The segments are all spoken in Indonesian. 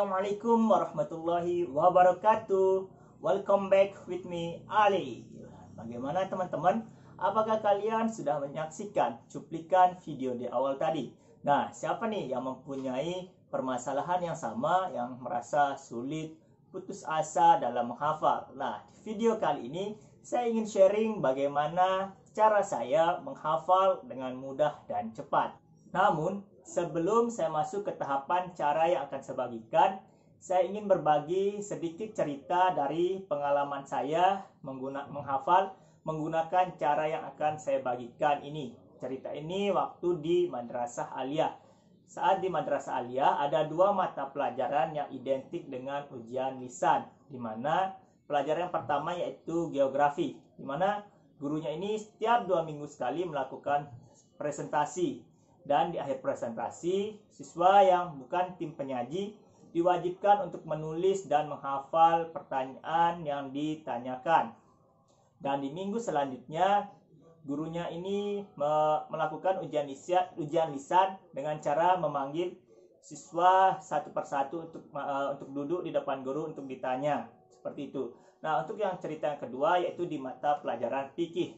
Assalamualaikum warahmatullahi wabarakatuh. Welcome back with me, Ali. Bagaimana teman-teman? Apakah kalian sudah menyaksikan cuplikan video di awal tadi? Nah, siapa nih yang mempunyai permasalahan yang sama, yang merasa sulit, putus asa dalam menghafal? Nah, di video kali ini saya ingin sharing bagaimana cara saya menghafal dengan mudah dan cepat. Namun, sebelum saya masuk ke tahapan cara yang akan saya bagikan, saya ingin berbagi sedikit cerita dari pengalaman saya menghafal menggunakan cara yang akan saya bagikan ini. Cerita ini waktu di Madrasah Aliyah. Saat di Madrasah Aliyah ada dua mata pelajaran yang identik dengan ujian lisan, di mana pelajaran yang pertama yaitu geografi, di mana gurunya ini setiap 2 minggu sekali melakukan presentasi. Dan di akhir presentasi, siswa yang bukan tim penyaji diwajibkan untuk menulis dan menghafal pertanyaan yang ditanyakan. Dan di minggu selanjutnya, gurunya ini melakukan ujian lisan dengan cara memanggil siswa satu persatu untuk duduk di depan guru untuk ditanya. Seperti itu. Nah, untuk yang cerita yang kedua yaitu di mata pelajaran fikih.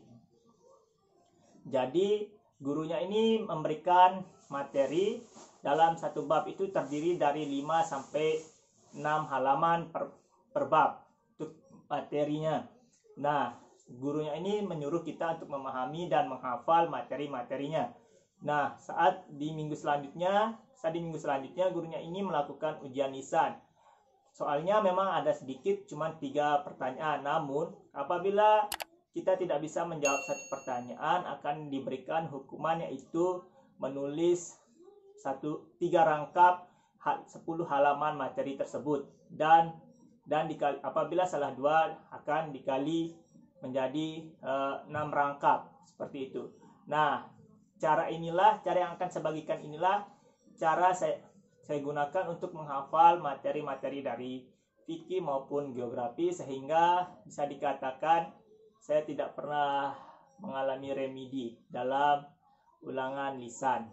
Jadi, gurunya ini memberikan materi dalam satu bab itu terdiri dari 5 sampai 6 halaman per bab untuk materinya. Nah, gurunya ini menyuruh kita untuk memahami dan menghafal materi-materinya. Nah, saat di minggu selanjutnya gurunya ini melakukan ujian lisan. Soalnya memang ada sedikit, cuma 3 pertanyaan. Namun, apabila kita tidak bisa menjawab satu pertanyaan, akan diberikan hukuman yaitu menulis 3 rangkap 10 halaman materi tersebut, dan apabila salah 2 akan dikali menjadi 6 rangkap seperti itu. Nah, cara yang akan saya bagikan inilah cara saya gunakan untuk menghafal materi-materi dari fikih maupun geografi, sehingga bisa dikatakan saya tidak pernah mengalami remedi dalam ulangan lisan.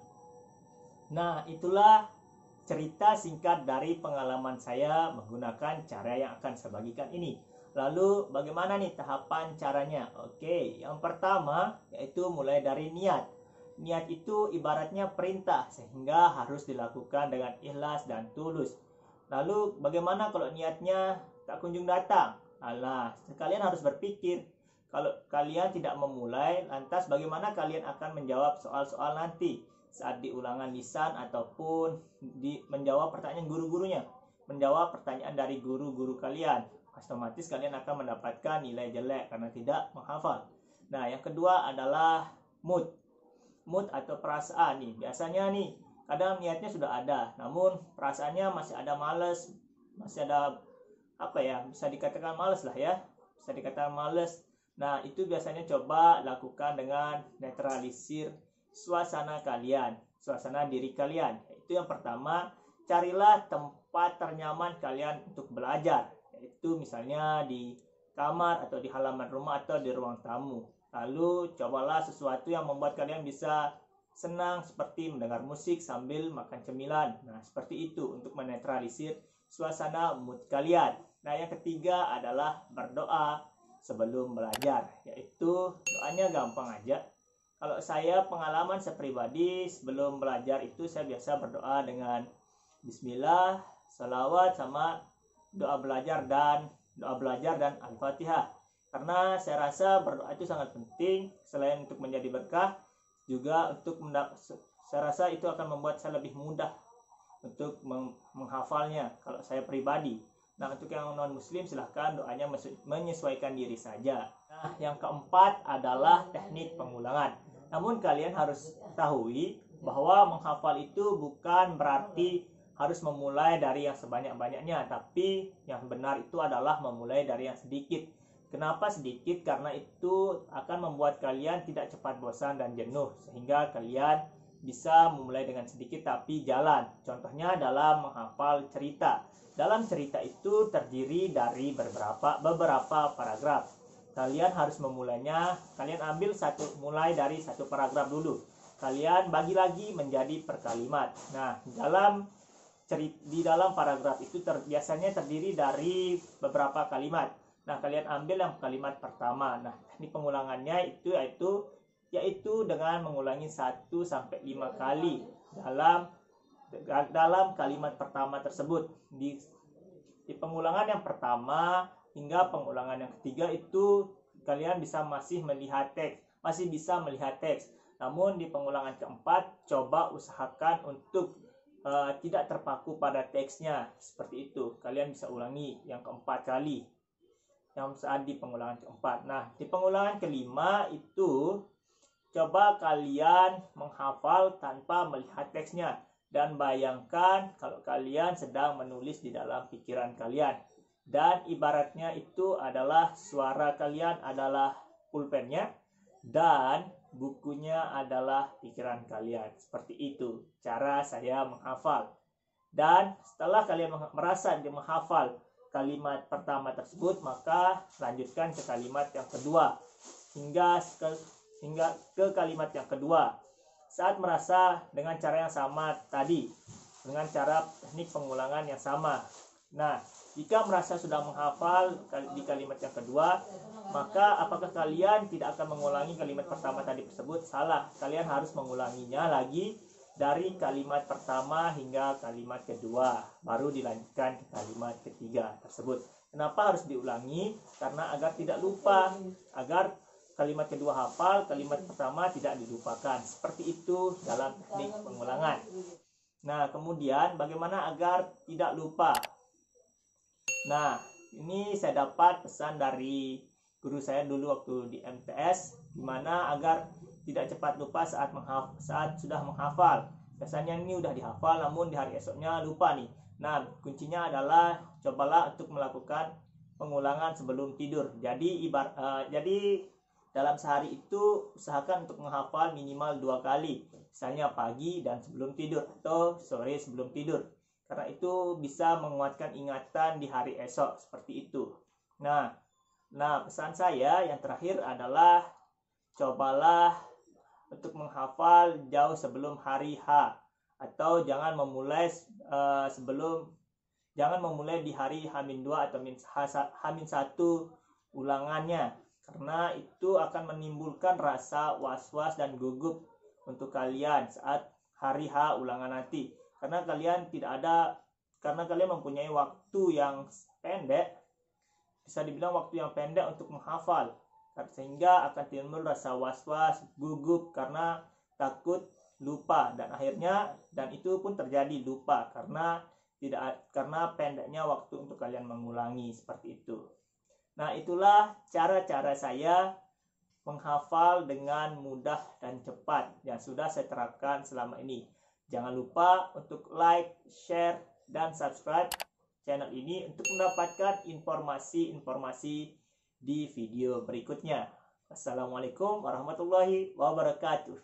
Nah, itulah cerita singkat dari pengalaman saya menggunakan cara yang akan saya bagikan ini. Lalu bagaimana nih tahapan caranya? Oke, yang pertama yaitu mulai dari niat. Niat itu ibaratnya perintah, sehingga harus dilakukan dengan ikhlas dan tulus. Lalu bagaimana kalau niatnya tak kunjung datang? Alah, sekalian harus berpikir. Kalau kalian tidak memulai, lantas bagaimana kalian akan menjawab soal-soal nanti saat di ulangan lisan ataupun menjawab pertanyaan guru-gurunya, menjawab pertanyaan dari guru-guru kalian? Otomatis kalian akan mendapatkan nilai jelek karena tidak menghafal. Nah, yang kedua adalah mood atau perasaan nih. Biasanya nih, kadang niatnya sudah ada, namun perasaannya masih ada males, masih ada bisa dikatakan males lah ya, bisa dikatakan males. Nah, itu biasanya coba lakukan dengan netralisir suasana kalian, suasana diri kalian. Itu yang pertama, carilah tempat ternyaman kalian untuk belajar, yaitu misalnya di kamar atau di halaman rumah atau di ruang tamu. Lalu cobalah sesuatu yang membuat kalian bisa senang, seperti mendengar musik sambil makan cemilan. Nah, seperti itu untuk menetralisir suasana mood kalian. Nah, yang ketiga adalah berdoa sebelum belajar, yaitu doanya gampang aja. Kalau saya pengalaman saya pribadi, sebelum belajar itu saya biasa berdoa dengan bismillah, salawat, sama doa belajar dan Al-Fatihah. Karena saya rasa berdoa itu sangat penting, selain untuk menjadi berkah, juga untuk saya rasa itu akan membuat saya lebih mudah untuk menghafalnya kalau saya pribadi. Nah, untuk yang non-muslim silahkan doanya menyesuaikan diri saja. Nah, yang keempat adalah teknik pengulangan. Namun kalian harus ketahui bahwa menghafal itu bukan berarti harus memulai dari yang sebanyak-banyaknya, tapi yang benar itu adalah memulai dari yang sedikit. Kenapa sedikit? Karena itu akan membuat kalian tidak cepat bosan dan jenuh, sehingga kalian bisa memulai dengan sedikit tapi jalan. Contohnya dalam menghafal cerita. Dalam cerita itu terdiri dari beberapa paragraf. Kalian harus memulainya, kalian mulai dari satu paragraf dulu. Kalian bagi lagi menjadi per kalimat. Nah, dalam di dalam paragraf itu biasanya terdiri dari beberapa kalimat. Nah, kalian ambil yang kalimat pertama. Nah, teknik pengulangannya yaitu dengan mengulangi 1 sampai 5 kali dalam kalimat pertama tersebut. Di pengulangan yang pertama hingga pengulangan yang ketiga itu kalian masih bisa melihat teks. Namun di pengulangan keempat coba usahakan untuk tidak terpaku pada teksnya. Seperti itu. Kalian bisa ulangi yang keempat kali. Yang saat di pengulangan keempat. Nah, di pengulangan kelima itu coba kalian menghafal tanpa melihat teksnya. Dan bayangkan kalau kalian sedang menulis di dalam pikiran kalian. Dan ibaratnya itu adalah suara kalian adalah pulpennya. Dan bukunya adalah pikiran kalian. Seperti itu cara saya menghafal. Dan setelah kalian merasa menghafal kalimat pertama tersebut, maka lanjutkan ke kalimat yang kedua hingga ke kalimat yang kedua. Saat merasa dengan cara yang sama tadi, dengan cara teknik pengulangan yang sama. Nah, jika merasa sudah menghafal di kalimat yang kedua, maka apakah kalian tidak akan mengulangi kalimat pertama tadi tersebut? Salah, kalian harus mengulanginya lagi dari kalimat pertama hingga kalimat kedua, baru dilanjutkan ke kalimat ketiga tersebut. Kenapa harus diulangi? Karena agar tidak lupa, agar kalimat kedua hafal, kalimat pertama tidak dilupakan. Seperti itu dalam teknik pengulangan. Nah, kemudian bagaimana agar tidak lupa? Nah, ini saya dapat pesan dari guru saya dulu waktu di MTS, gimana agar tidak cepat lupa saat sudah menghafal. Biasanya ini udah dihafal namun di hari esoknya lupa nih. Nah, kuncinya adalah cobalah untuk melakukan pengulangan sebelum tidur. Jadi dalam sehari itu usahakan untuk menghafal minimal 2 kali. Misalnya pagi dan sebelum tidur atau sore sebelum tidur. Karena itu bisa menguatkan ingatan di hari esok, seperti itu. Nah, pesan saya yang terakhir adalah cobalah untuk menghafal jauh sebelum hari H, atau jangan memulai di hari H-2 atau H-1 ulangannya, karena itu akan menimbulkan rasa was-was dan gugup untuk kalian saat hari H ulangan nanti, karena kalian mempunyai waktu yang pendek, bisa dibilang waktu yang pendek untuk menghafal, sehingga akan timbul rasa was-was, gugup karena takut lupa, dan itu pun terjadi lupa karena pendeknya waktu untuk kalian mengulangi, seperti itu. Nah, itulah cara-cara saya menghafal dengan mudah dan cepat yang sudah saya terapkan selama ini. Jangan lupa untuk like, share, dan subscribe channel ini untuk mendapatkan informasi-informasi di video berikutnya. Assalamualaikum warahmatullahi wabarakatuh.